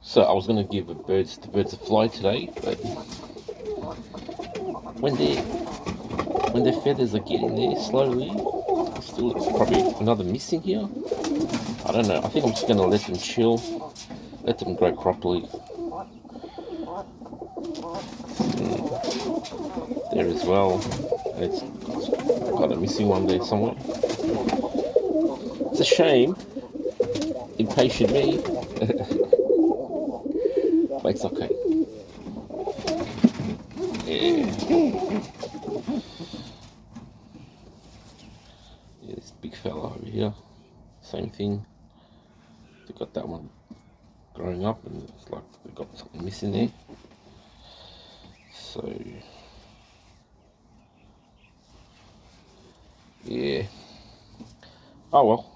So I was going to give the birds a fly today, but when their feathers are getting there slowly, there's probably another missing here. I don't know. I think I'm just going to let them chill, let them grow properly. There as well. It's got a missing one there somewhere. It's a shame. Impatient me. But it's okay. Yeah. Yeah, this big fella over here. Same thing. They got that one growing up, and it's like they got something missing there. So yeah. Oh well.